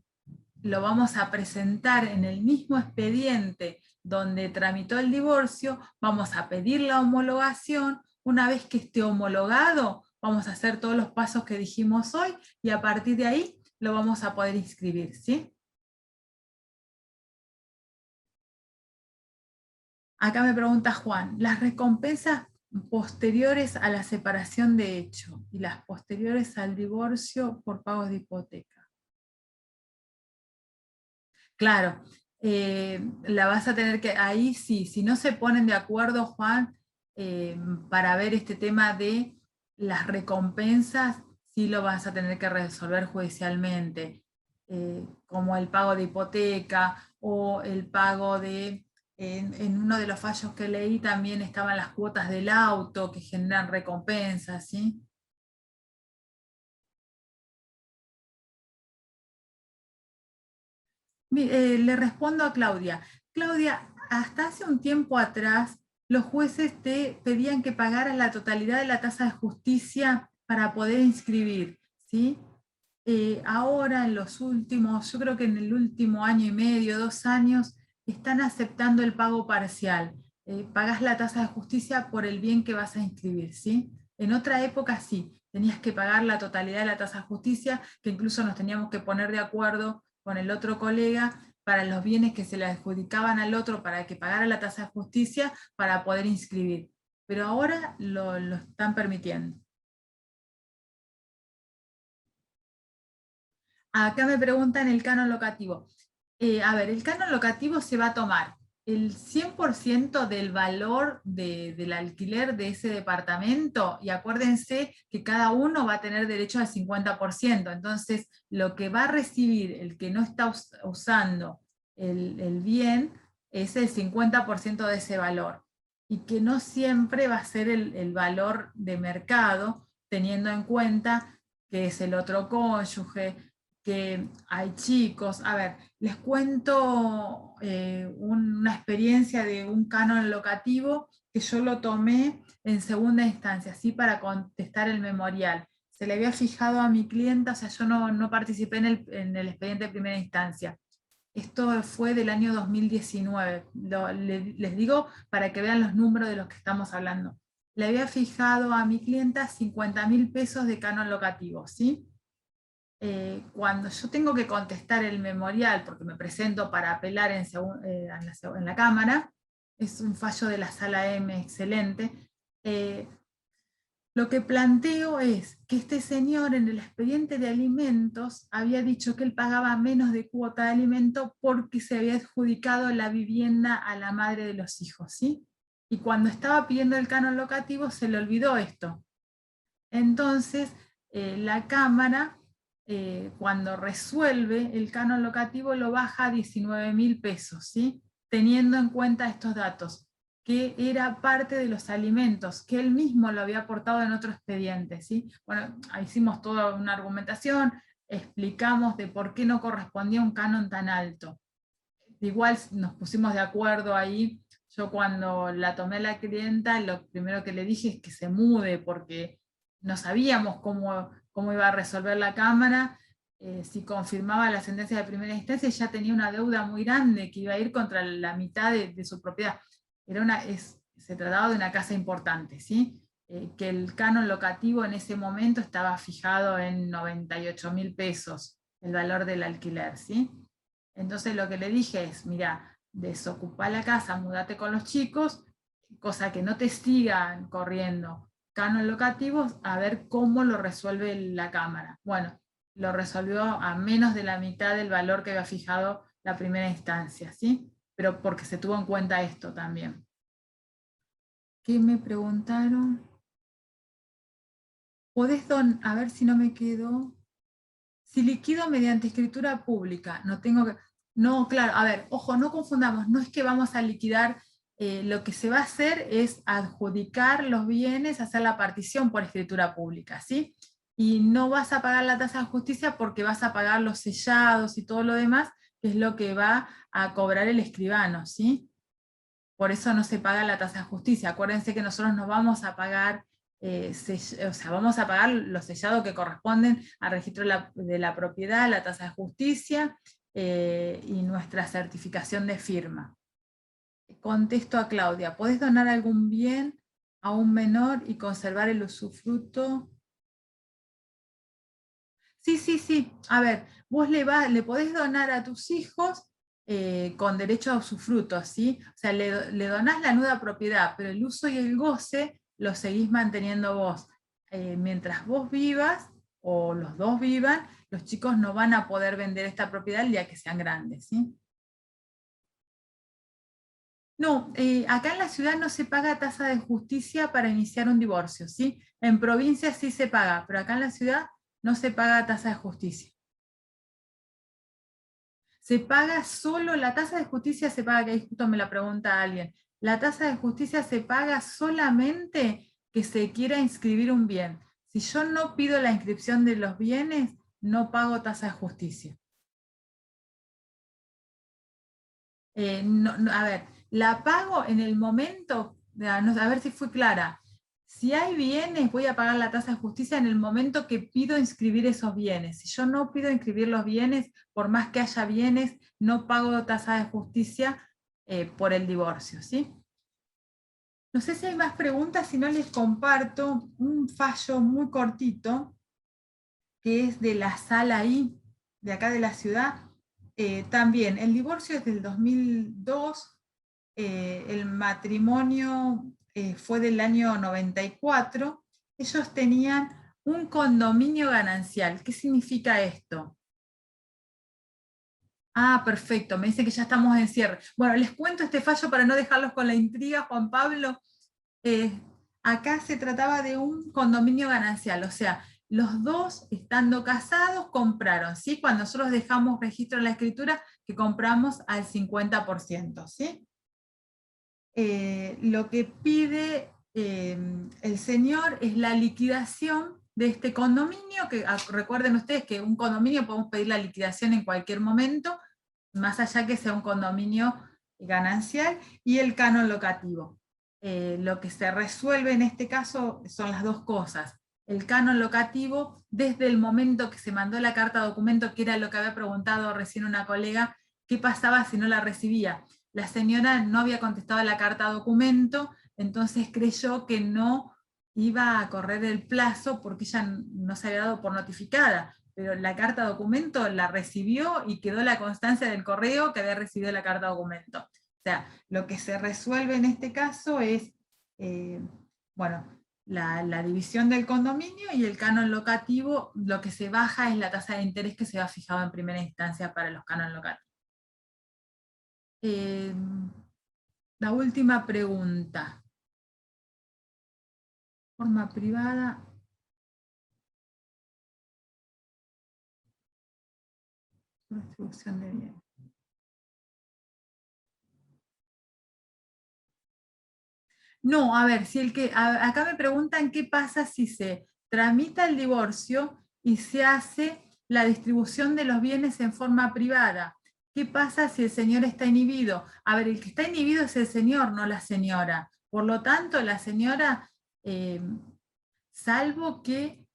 lo vamos a presentar en el mismo expediente donde tramitó el divorcio, vamos a pedir la homologación, una vez que esté homologado, vamos a hacer todos los pasos que dijimos hoy y a partir de ahí lo vamos a poder inscribir, ¿sí? Acá me pregunta Juan, ¿las recompensas posteriores a la separación de hecho y las posteriores al divorcio por pagos de hipoteca. Claro, la vas a tener que, ahí sí, si no se ponen de acuerdo, Juan, para ver este tema de las recompensas, sí lo vas a tener que resolver judicialmente, como el pago de hipoteca o el pago de, en uno de los fallos que leí también estaban las cuotas del auto que generan recompensas, ¿sí? Le respondo a Claudia. Claudia, hasta hace un tiempo atrás, los jueces te pedían que pagaras la totalidad de la tasa de justicia para poder inscribir, ¿sí? Ahora, en los últimos, yo creo que en el último año y medio, 2 años, están aceptando el pago parcial. Pagás la tasa de justicia por el bien que vas a inscribir, ¿sí? En otra época sí, tenías que pagar la totalidad de la tasa de justicia, que incluso nos teníamos que poner de acuerdo con el otro colega para los bienes que se le adjudicaban al otro para que pagara la tasa de justicia para poder inscribir. Pero ahora lo están permitiendo. Acá me preguntan el canon locativo. A ver, el canon locativo se va a tomar el 100% del valor del alquiler de ese departamento, y acuérdense que cada uno va a tener derecho al 50%. Entonces, lo que va a recibir el que no está usando el bien es el 50% de ese valor, y que no siempre va a ser el valor de mercado, teniendo en cuenta que es el otro cónyuge, que hay chicos. A ver, les cuento una experiencia de un canon locativo que yo lo tomé en segunda instancia, así para contestar el memorial. Se le había fijado a mi clienta, o sea, yo no participé en el expediente de primera instancia. Esto fue del año 2019. Les digo para que vean los números de los que estamos hablando. Le había fijado a mi clienta 50.000 pesos de canon locativo, ¿sí? Cuando yo tengo que contestar el memorial, porque me presento para apelar en la Cámara, es un fallo de la Sala M excelente, lo que planteo es que este señor en el expediente de alimentos había dicho que él pagaba menos de cuota de alimento porque se había adjudicado la vivienda a la madre de los hijos, ¿sí? Y cuando estaba pidiendo el canon locativo se le olvidó esto. Entonces, la Cámara, cuando resuelve el canon locativo, lo baja a 19.000 pesos, ¿sí? Teniendo en cuenta estos datos, que era parte de los alimentos, que él mismo lo había aportado en otro expediente, ¿sí? Bueno, hicimos toda una argumentación, explicamos de por qué no correspondía un canon tan alto. Igual nos pusimos de acuerdo ahí. Yo cuando la tomé a la clienta, lo primero que le dije es que se mude, porque no sabíamos cómo iba a resolver la Cámara. Si confirmaba la sentencia de primera instancia, ya tenía una deuda muy grande que iba a ir contra la mitad de su propiedad. Se trataba de una casa importante, ¿sí? Que el canon locativo en ese momento estaba fijado en 98.000 pesos, el valor del alquiler, ¿sí? Entonces lo que le dije es, mira, desocupa la casa, mudate con los chicos, cosa que no te sigan corriendo canon locativos, a ver cómo lo resuelve la Cámara. Bueno, lo resolvió a menos de la mitad del valor que había fijado la primera instancia, ¿sí? Pero porque se tuvo en cuenta esto también. ¿Qué me preguntaron? A ver si no me quedó. Si liquido mediante escritura pública, no tengo que... No, claro, a ver, ojo, no confundamos, no es que vamos a liquidar, lo que se va a hacer es adjudicar los bienes, hacer la partición por escritura pública, ¿sí? Y no vas a pagar la tasa de justicia porque vas a pagar los sellados y todo lo demás, que es lo que va a cobrar el escribano, ¿sí? Por eso no se paga la tasa de justicia. Acuérdense que nosotros no vamos a pagar, o sea, vamos a pagar los sellados que corresponden al registro de la propiedad, la tasa de justicia, y nuestra certificación de firma. Contesto a Claudia, ¿podés donar algún bien a un menor y conservar el usufructo? Sí, sí, sí. A ver, vos le podés donar a tus hijos, con derecho a usufructo, ¿sí? O sea, le donás la nuda propiedad, pero el uso y el goce lo seguís manteniendo vos. Mientras vos vivas, o los dos vivan, los chicos no van a poder vender esta propiedad el día que sean grandes, ¿sí? No, acá en la ciudad no se paga tasa de justicia para iniciar un divorcio, ¿sí? En provincia sí se paga, pero acá en la ciudad no se paga tasa de justicia. Se paga solo, la tasa de justicia se paga, que ahí justo me la pregunta alguien, la tasa de justicia se paga solamente que se quiera inscribir un bien. Si yo no pido la inscripción de los bienes, no pago tasa de justicia. A ver, la pago en el momento, a ver si fui clara. Si hay bienes, voy a pagar la tasa de justicia en el momento que pido inscribir esos bienes. Si yo no pido inscribir los bienes, por más que haya bienes, no pago tasa de justicia por el divorcio, ¿sí? No sé si hay más preguntas, si no les comparto un fallo muy cortito, que es de la sala I, de acá de la ciudad. También, el divorcio es del 2002, el matrimonio fue del año 94, ellos tenían un condominio ganancial. ¿Qué significa esto? Ah, perfecto, me dicen que ya estamos en cierre. Bueno, les cuento este fallo para no dejarlos con la intriga, Juan Pablo. Acá se trataba de un condominio ganancial, o sea, los dos estando casados compraron, ¿sí? Cuando nosotros dejamos registro en la escritura que compramos al 50%, ¿sí? Lo que pide el señor es la liquidación de este condominio, que recuerden ustedes que un condominio podemos pedir la liquidación en cualquier momento, más allá que sea un condominio ganancial, y el canon locativo. Lo que se resuelve en este caso son las dos cosas. El canon locativo, desde el momento que se mandó la carta documento, que era lo que había preguntado recién una colega, ¿qué pasaba si no la recibía? La señora no había contestado la carta documento, entonces creyó que no iba a correr el plazo porque ella no se había dado por notificada, pero la carta documento la recibió y quedó la constancia del correo que había recibido la carta documento. O sea, lo que se resuelve en este caso es, bueno, la división del condominio, y el canon locativo, lo que se baja es la tasa de interés que se ha fijado en primera instancia para los canon locativos. La última pregunta. Forma privada. Distribución de bienes. No, a ver, si acá me preguntan qué pasa si se tramita el divorcio y se hace la distribución de los bienes en forma privada. ¿Qué pasa si el señor está inhibido? A ver, el que está inhibido es el señor, no la señora. Por lo tanto, la señora, salvo que,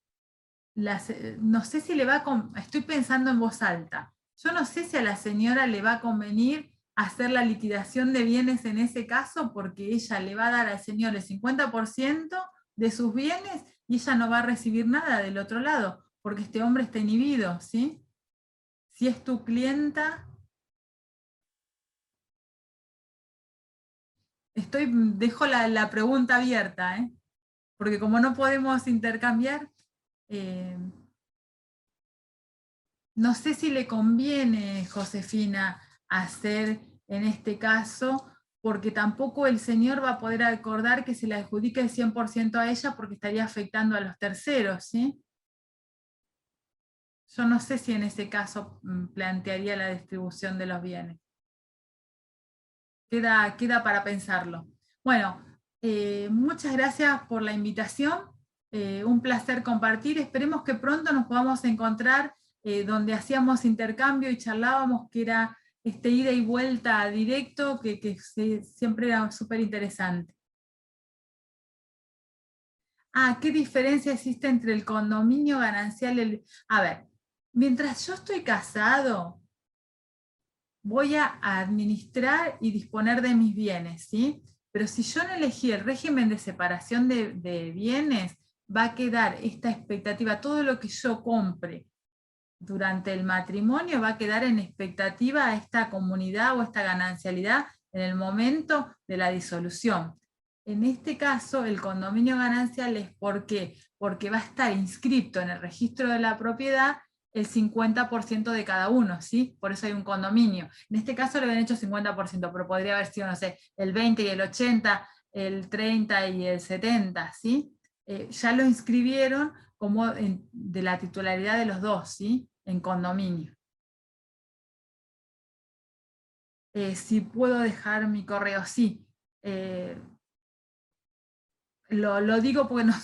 no sé si le va a, estoy pensando en voz alta, yo no sé si a la señora le va a convenir hacer la liquidación de bienes en ese caso, porque ella le va a dar al señor el 50% de sus bienes y ella no va a recibir nada del otro lado, porque este hombre está inhibido, ¿sí? Si es tu clienta, dejo la pregunta abierta, ¿eh? Porque como no podemos intercambiar, no sé si le conviene, Josefina, hacer en este caso, porque tampoco el señor va a poder acordar que se le adjudique el 100% a ella, porque estaría afectando a los terceros, ¿sí? Yo no sé si en ese caso plantearía la distribución de los bienes. Queda para pensarlo. Bueno, muchas gracias por la invitación. Un placer compartir. Esperemos que pronto nos podamos encontrar donde hacíamos intercambio y charlábamos, que era ida y vuelta directo, que siempre era súper interesante. Ah, ¿qué diferencia existe entre el condominio ganancial y el... A ver, mientras yo estoy casado, voy a administrar y disponer de mis bienes, ¿sí? Pero si yo no elegí el régimen de separación de bienes, va a quedar esta expectativa, todo lo que yo compre durante el matrimonio va a quedar en expectativa a esta comunidad o esta ganancialidad en el momento de la disolución. En este caso, el condominio ganancial es ¿por qué? Porque va a estar inscrito en el registro de la propiedad el 50% de cada uno, ¿sí? Por eso hay un condominio. En este caso le habían hecho 50%, pero podría haber sido, no sé, el 20 y el 80, el 30 y el 70, ¿sí? Ya lo inscribieron como de la titularidad de los dos, ¿sí? En condominio. Si puedo dejar mi correo, sí. Lo digo porque no,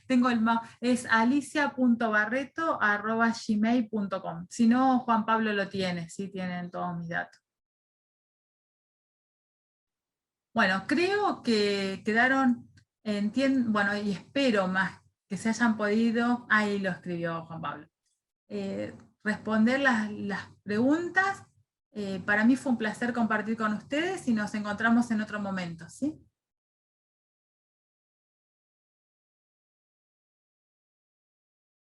tengo el mouse, es alicia.barreto@gmail.com. Si no, Juan Pablo lo tiene, sí tienen todos mis datos. Bueno, creo que quedaron, bueno, y espero más que se hayan podido, ahí lo escribió Juan Pablo, responder las preguntas. Para mí fue un placer compartir con ustedes y nos encontramos en otro momento, ¿sí?